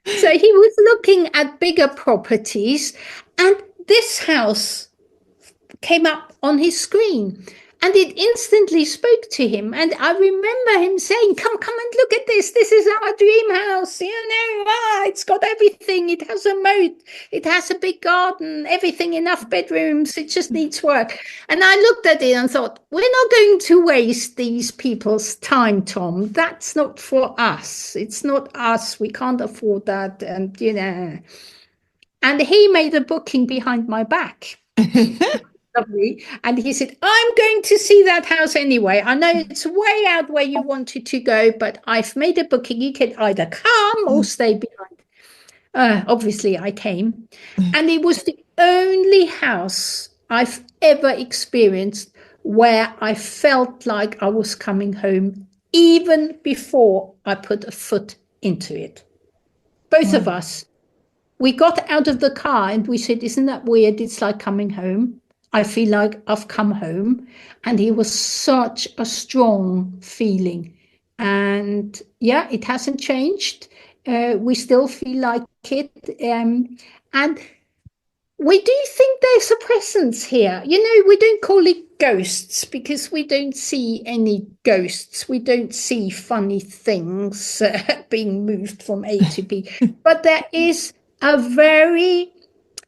So he was looking at bigger properties, and this house came up on his screen. And it instantly spoke to him. And I remember him saying, come and look at this. This is our dream house. It's got everything. It has a moat. It has a big garden, everything, enough bedrooms. It just needs work. And I looked at it and thought, we're not going to waste these people's time, Tom. That's not for us. It's not us. We can't afford that. And, and he made a booking behind my back. Lovely. And he said, I'm going to see that house anyway. I know it's way out where you wanted to go, but I've made a booking. You can either come or stay behind. Obviously, I came. And it was the only house I've ever experienced where I felt like I was coming home, even before I put a foot into it. Both of us. We got out of the car and we said, isn't that weird? It's like coming home. I feel like I've come home. And it was such a strong feeling. And it hasn't changed. We still feel like it. And we do think there's a presence here. We don't call it ghosts because we don't see any ghosts. We don't see funny things being moved from A to B. But there is a very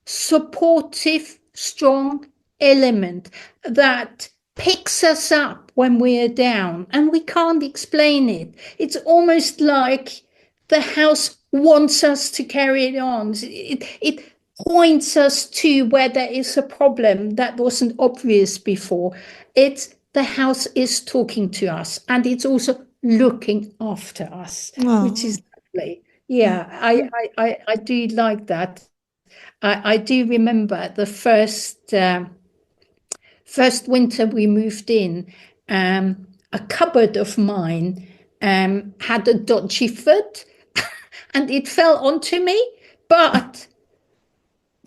supportive, strong element that picks us up when we're down, and we can't explain it. It's almost like the house wants us to carry it on. It points us to where there is a problem that wasn't obvious before. It's the house is talking to us, and it's also looking after us, which is lovely. I do like that. I do remember the first winter we moved in, a cupboard of mine had a dodgy foot and it fell onto me. But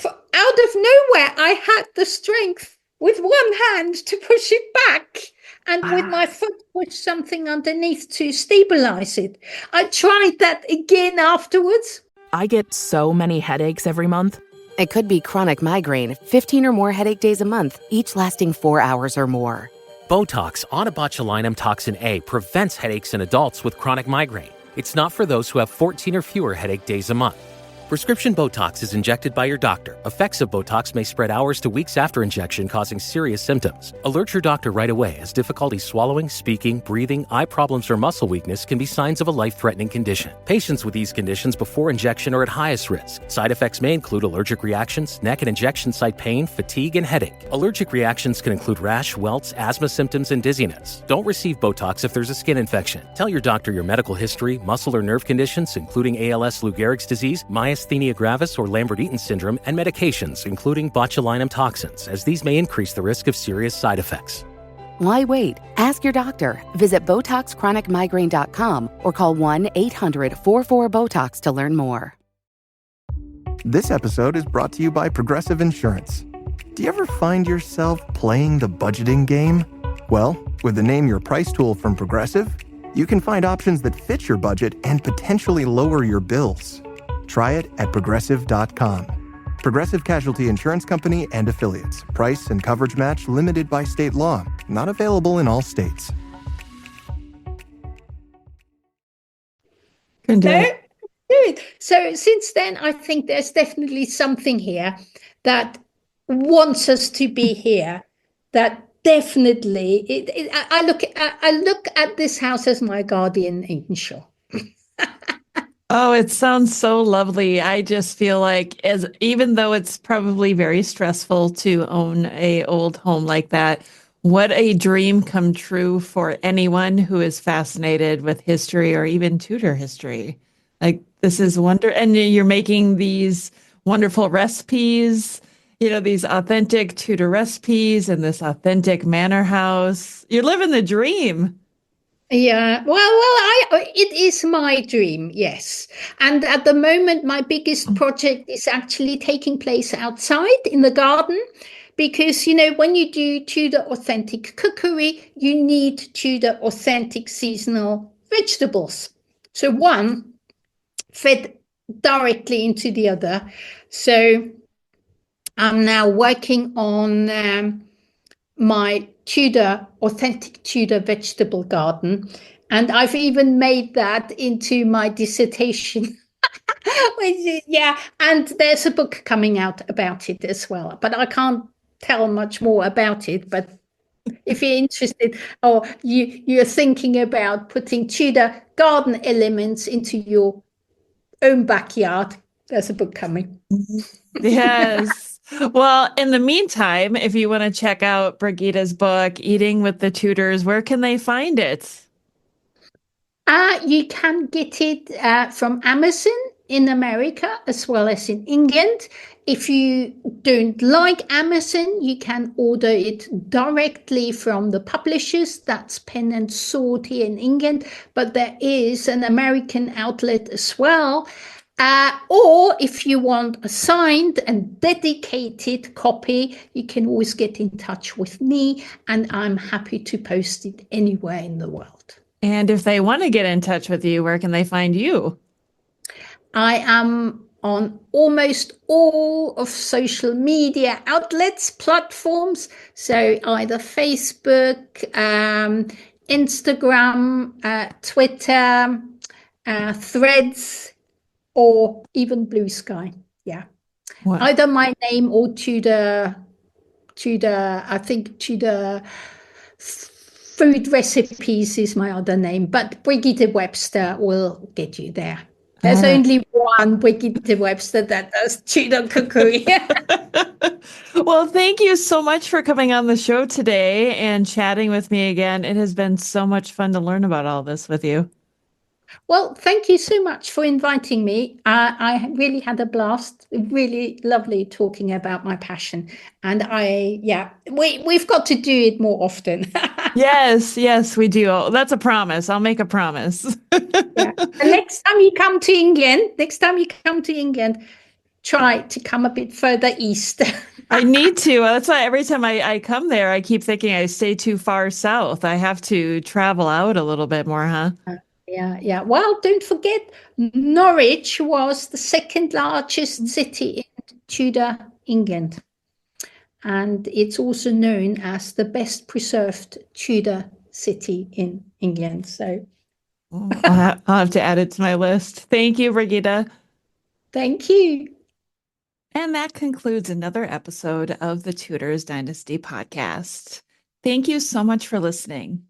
out of nowhere, I had the strength with one hand to push it back and with my foot push something underneath to stabilize it. I tried that again afterwards. I get so many headaches every month. It could be chronic migraine, 15 or more headache days a month, each lasting 4 hours or more. Botox, onabotulinum toxin A, prevents headaches in adults with chronic migraine. It's not for those who have 14 or fewer headache days a month. Prescription Botox is injected by your doctor. Effects of Botox may spread hours to weeks after injection, causing serious symptoms. Alert your doctor right away, as difficulty swallowing, speaking, breathing, eye problems, or muscle weakness can be signs of a life-threatening condition. Patients with these conditions before injection are at highest risk. Side effects may include allergic reactions, neck and injection site pain, fatigue, and headache. Allergic reactions can include rash, welts, asthma symptoms, and dizziness. Don't receive Botox if there's a skin infection. Tell your doctor your medical history, muscle or nerve conditions, including ALS, Lou Gehrig's disease, myasthenia gravis, or Lambert-Eaton syndrome, and medications, including botulinum toxins, as these may increase the risk of serious side effects. Why wait? Ask your doctor. Visit BotoxChronicMigraine.com or call 1-800-44-BOTOX to learn more. This episode is brought to you by Progressive Insurance. Do you ever find yourself playing the budgeting game? Well, with the Name Your Price tool from Progressive, you can find options that fit your budget and potentially lower your bills. Try it at Progressive.com. Progressive Casualty Insurance Company and Affiliates. Price and coverage match limited by state law. Not available in all states. Good. So since then, I think there's definitely something here that wants us to be here. That definitely, I look at this house as my guardian angel. Oh, it sounds so lovely. I just feel like even though it's probably very stressful to own a old home like that, what a dream come true for anyone who is fascinated with history or even Tudor history. Like this is and you're making these wonderful recipes, these authentic Tudor recipes in this authentic manor house. You're living the dream. Yeah, it is my dream, yes. And at the moment, my biggest project is actually taking place outside in the garden because, when you do Tudor authentic cookery, you need Tudor authentic seasonal vegetables. So one fed directly into the other. So I'm now working on my authentic Tudor vegetable garden. And I've even made that into my dissertation. And there's a book coming out about it as well. But I can't tell much more about it. But if you're interested or you're thinking about putting Tudor garden elements into your own backyard, there's a book coming. Yes. Well, in the meantime, if you want to check out Brigitte's book, Eating with the Tudors, where can they find it? You can get it from Amazon in America as well as in England. If you don't like Amazon, you can order it directly from the publishers. That's Pen and Sword here in England, but there is an American outlet as well. Or if you want a signed and dedicated copy, you can always get in touch with me and I'm happy to post it anywhere in the world. And if they want to get in touch with you, where can they find you? I am on almost all of social media outlets, platforms. So either Facebook, Instagram, Twitter, Threads, or even Blue Sky. Yeah. Wow. Either my name or Tudor, I think Tudor Food Recipes is my other name, but Brigitte Webster will get you there. There's only one Brigitte Webster that does Tudor cookery. Well, thank you so much for coming on the show today and chatting with me again. It has been so much fun to learn about all this with you. Well, thank you so much for inviting me. I really had a blast. Really lovely talking about my passion. And we've got to do it more often. Yes, we do. That's a promise. I'll make a promise. Yeah. And next time you come to England, try to come a bit further east. I need to. That's why every time I come there, I keep thinking I stay too far south. I have to travel out a little bit more, huh? Yeah. Well, don't forget, Norwich was the second largest city in Tudor England. And it's also known as the best preserved Tudor city in England. So I'll have to add it to my list. Thank you, Brigitte. Thank you. And that concludes another episode of the Tudors Dynasty podcast. Thank you so much for listening.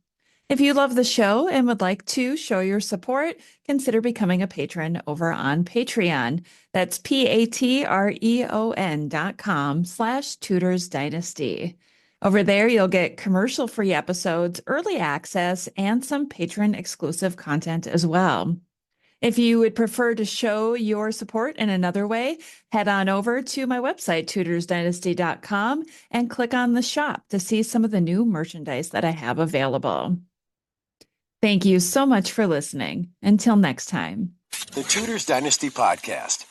If you love the show and would like to show your support, consider becoming a patron over on Patreon. That's patreon.com/Tudors Dynasty. Over there, you'll get commercial-free episodes, early access, and some patron-exclusive content as well. If you would prefer to show your support in another way, head on over to my website, tudorsdynasty.com, and click on the shop to see some of the new merchandise that I have available. Thank you so much for listening. Until next time. The Tudors Dynasty Podcast.